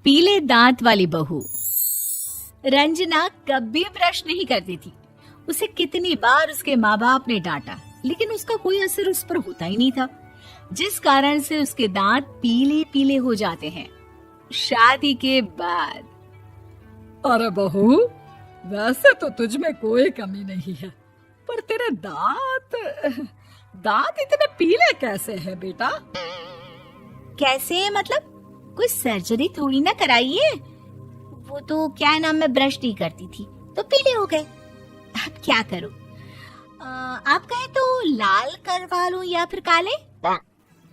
पीले दांत वाली बहू। रंजना कभी ब्रश नहीं करती थी। उसे कितनी बार उसके माँ बाप ने डांटा, लेकिन उसका कोई असर उस पर होता ही नहीं था, जिस कारण से उसके दांत पीले पीले हो जाते हैं। शादी के बाद। अरे बहू, वैसे तो तुझ में कोई कमी नहीं है, पर तेरे दांत इतने पीले कैसे हैं बेटा? कैसे मतलब? कोई सर्जरी थोड़ी ना कराई है। वो तो क्या नाम, मैं ब्रश नहीं करती थी तो पीले हो गए। अब क्या करूं? आप कहे तो लाल करवा लूं या फिर काले?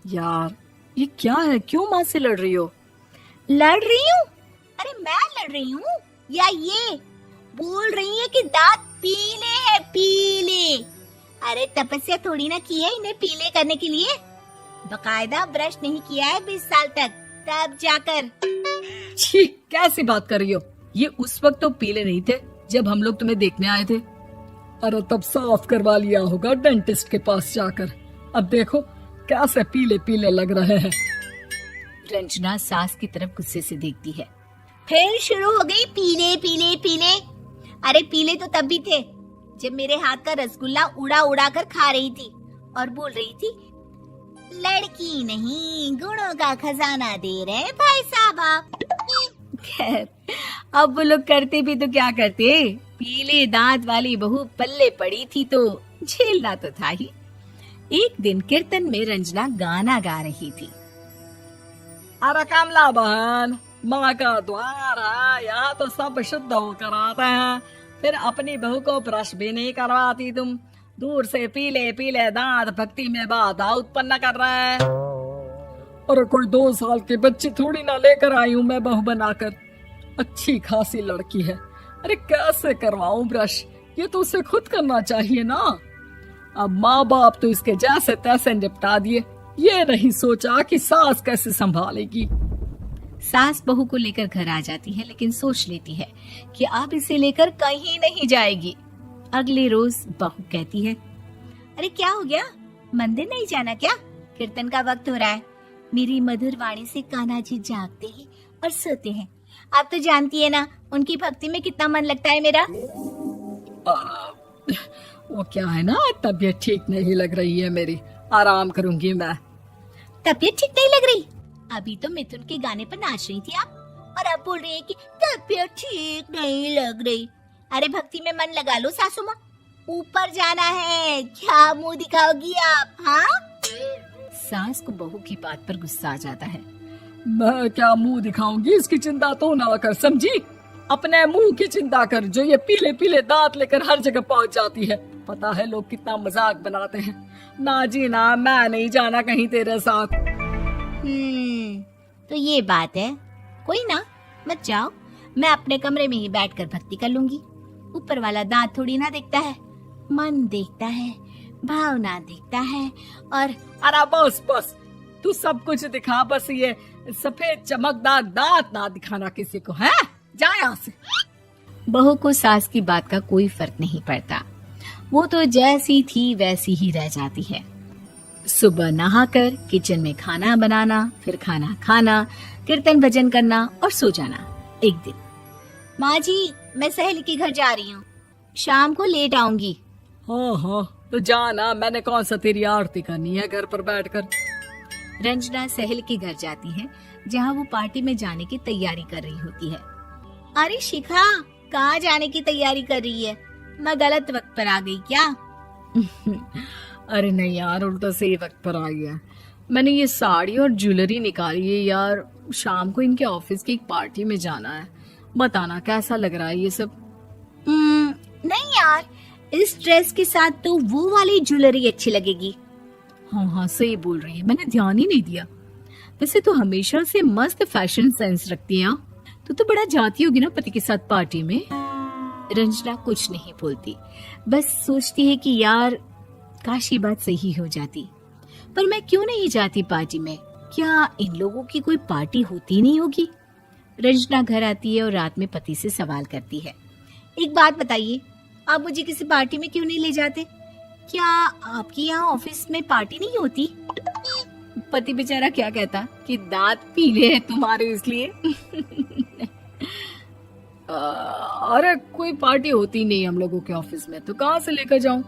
यार ये क्या है, क्यों माँ से लड़ रही हो? लड़ रही हूँ? अरे मैं लड़ रही हूँ या ये बोल रही है कि दांत पीले हैं, पीले। अरे तपस्या थोड़ी ना की है इन्हें पीले करने के लिए। बकायदा ब्रश नहीं किया है 20 साल तक, तब जाकर। छी, कैसी बात कर रही हो? ये उस वक्त तो पीले नहीं थे जब हम लोग तुम्हें देखने आए थे। अरे तब साफ करवा लिया होगा डेंटिस्ट के पास जाकर। अब देखो कैसे पीले पीले लग रहे हैं। रंजना सास की तरफ गुस्से से देखती है। फिर शुरू हो गई पीले पीले पीले। अरे पीले तो तब भी थे जब मेरे हाथ का रसगुल्ला उड़ा उड़ा कर खा रही थी और बोल रही थी, लड़की नहीं गुणों का खजाना दे रहे भाई साहब आप। खैर, अब वो लोग करते भी तो क्या करते, पीले दांत वाली बहू पल्ले पड़ी थी तो झेलना तो था ही। एक दिन कीर्तन में रंजना गाना गा रही थी। अरे कमला बहन, माँ का द्वार है, यहाँ तो सब शुद्ध होकर आते हैं, फिर अपनी बहू को ब्रश भी नहीं करवाती तुम। दूर से पीले पीले दांत भक्ति में बाधा उत्पन्न कर रहे हैं। अरे कोई 2 साल की बच्ची थोड़ी ना लेकर आई हूँ मैं बहू बनाकर। अच्छी खासी लड़की है, अरे कैसे करवाऊं ब्रश? ये तो उसे खुद करना चाहिए ना। अब माँ बाप तो इसके जैसे तैसे निपटा दिए, ये नहीं सोचा कि सास कैसे संभालेगी। सास बहू को लेकर घर आ जाती है, लेकिन सोच लेती है कि अब इसे लेकर कहीं नहीं जाएगी। अगले रोज बहू कहती है, अरे क्या हो गया, मंदिर नहीं जाना क्या? कीर्तन का वक्त हो रहा है। मेरी मधुर वाणी से कान्हा जी जागते हैं और सोते हैं। आप तो जानती है ना उनकी भक्ति में कितना मन लगता है मेरा। वो क्या है ना, तबीयत ठीक नहीं लग रही है मेरी, आराम करूंगी मैं। तबीयत ठीक नहीं लग रही? अभी तो मिथुन के गाने पर नाच रही थी आप, और अब बोल रही है कि तबीयत ठीक नहीं लग रही। अरे भक्ति में मन लगा लो सासू माँ, ऊपर जाना है, क्या मुंह दिखाओगी आप? हाँ? सास को बहू की बात पर गुस्सा आ जाता है। मैं क्या मुंह दिखाऊंगी, इसकी चिंता तो ना कर, समझी? अपने मुंह की चिंता कर, जो ये पीले पीले दांत लेकर हर जगह पहुंच जाती है। पता है लोग कितना मजाक बनाते हैं। ना जी ना, मैं नहीं जाना कहीं तेरे साथ। तो ये बात है। कोई ना, मत जाओ, मैं अपने कमरे में ही बैठकर भक्ति कर लूंगी। ऊपर वाला दांत थोड़ी ना देखता है, मन देखता है, भावना देखता है। और अरे बस बस, तू सब कुछ दिखा, बस ये सफेद चमकदार दांत ना दिखाना किसी को, है? जा यहाँ से। बहू को सास की बात का कोई फर्क नहीं पड़ता, वो तो जैसी थी वैसी ही रह जाती है। सुबह नहाकर किचन में खाना बनाना, फिर खाना खाना, कीर्तन भजन करना और सो जाना। एक दिन, माँ जी मैं सहेली के घर जा रही हूँ, शाम को लेट आऊंगी। हाँ हाँ तो जाना, मैंने कौन सा तेरी आरती करनी है घर पर बैठकर। रंजना सहेली के घर जाती है, जहाँ वो पार्टी में जाने की तैयारी कर रही होती है। अरे शिखा, कहाँ जाने की तैयारी कर रही है? मैं गलत वक्त पर आ गई क्या? अरे नहीं यार, उल्टा सही वक्त पर आ गया। मैंने ये साड़ी और ज्वेलरी निकाली है यार, शाम को इनके ऑफिस की एक पार्टी में जाना है। बताना कैसा लग रहा है ये सब? नहीं यार, इस ड्रेस के साथ तो वो वाली ज्वेलरी अच्छी लगेगी। हाँ हाँ सही बोल रही है, मैंने ध्यान ही नहीं दिया। वैसे तो हमेशा से मस्त फैशन सेंस रखती है। तो बड़ा जाती होगी ना पति के साथ पार्टी में। रंजना कुछ नहीं बोलती, बस सोचती है कि यार काश ये बात सही हो जाती। पर मैं क्यों नहीं जाती पार्टी में? क्या इन लोगों की कोई पार्टी होती नहीं होगी? रंजना घर आती है और रात में पति से सवाल करती है, एक बात बताइए, आप मुझे किसी पार्टी में क्यों नहीं ले जाते? क्या आपकी यहाँ ऑफिस में पार्टी नहीं होती? पति बेचारा क्या कहता कि दांत पीले हैं तुम्हारे इसलिए। अरे कोई पार्टी होती नहीं हम लोगों के ऑफिस में, तो कहाँ से लेकर जाऊं?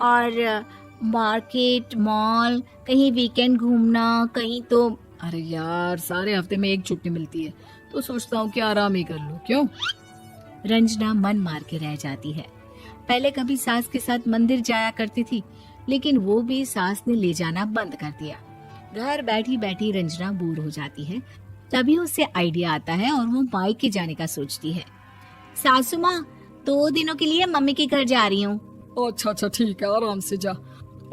और मार्केट, मॉल, कहीं वीकेंड घूमना, कहीं तो। अरे यार, सारे हफ्ते में एक छुट्टी मिलती है, तो सोचता हूँ कि आराम ही कर लूं। क्यों? रंजना मन मार के रह जाती है। पहले कभी सास के साथ मंदिर जाया करती थी, लेकिन वो भी सास ने ले जाना बंद कर दिया। घर बैठी बैठी रंजना बोर हो जाती है। तभी उसे आइडिया आता है और वो मायके जाने का सोचती है। सासू माँ, 2 दिनों के लिए मम्मी के घर जा रही हूँ। अच्छा अच्छा, ठीक है, आराम से जा।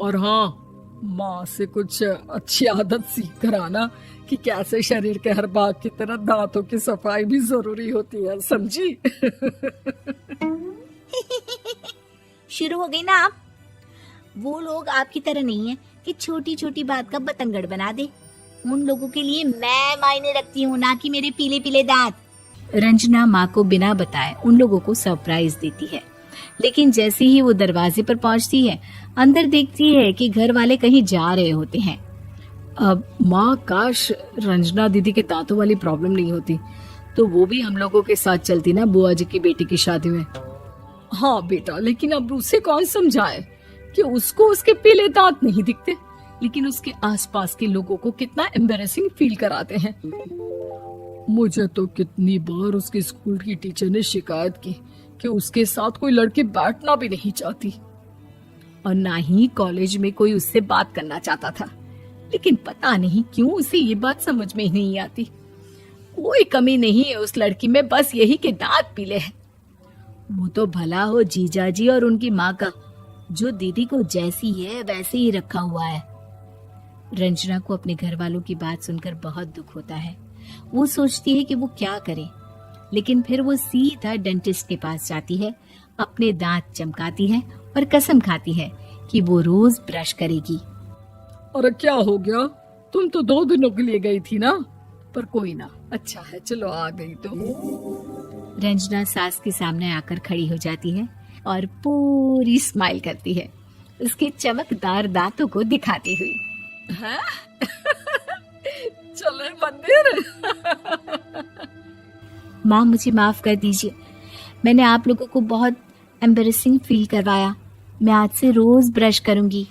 और हाँ, माँ से कुछ अच्छी आदत सीख कर आना कि कैसे शरीर के हर भाग की तरह दांतों की सफाई भी जरूरी होती है, समझी? शुरू हो गई ना आप। वो लोग आपकी तरह नहीं है कि छोटी छोटी बात का बतंगड़ बना दे। उन लोगों के लिए मैं मायने रखती हूँ, ना कि मेरे पीले पीले दांत। रंजना माँ को बिना बताए उन लोगों को सरप्राइज देती है, लेकिन जैसे ही वो दरवाजे पर पहुंचती है, अंदर देखती है कि घर वाले कहीं जा रहे होते हैं। अब माँ, काश रंजना दीदी के दांतों वाली प्रॉब्लम नहीं होती, तो वो भी हम लोगों के साथ चलती ना बुआ जी की बेटी की शादी में। हाँ बेटा, लेकिन अब उसे कौन समझाए कि उसको उसके पीले दांत नहीं दिखते, लेकिन उसके आसपास के लोगों को कितना एम्बैरेसिंग फील कराते हैं। मुझे तो कितनी बार उसके स्कूल की टीचर ने शिकायत की कि उसके साथ कोई लड़की बैठना भी नहीं चाहती, और ना ही कॉलेज में कोई उससे बात करना चाहता था। लेकिन पता नहीं क्यों उसे ये बात समझ में ही नहीं आती। कोई कमी नहीं है उस लड़की में, बस यही कि दांत पीले हैं। वो तो भला हो जीजा जी और उनकी माँ का, जो दीदी को जैसी है वैसे ही रखा हुआ है। रंजना को अपने घर वालों की बात सुनकर बहुत दुख होता है। वो सोचती है कि वो क्या करे, लेकिन फिर वो सीधा डेंटिस्ट के पास जाती है, अपने दांत चमकाती है और कसम खाती है कि वो रोज ब्रश करेगी। अरे क्या हो गया? तुम तो 2 दिनों के लिए गई थी ना, पर कोई ना, अच्छा है, चलो आ गई तो। रंजना सास के सामने आकर खड़ी हो जाती है और पूरी स्माइल करती है, उसके चमकदार दांतों को दिखाती हुई। हैं? चले मंदिर? माँ, मुझे माफ कर दीजिए, मैंने आप लोगों को बहुत एम्बैरेसिंग फील करवाया। मैं आज से रोज ब्रश करूंगी।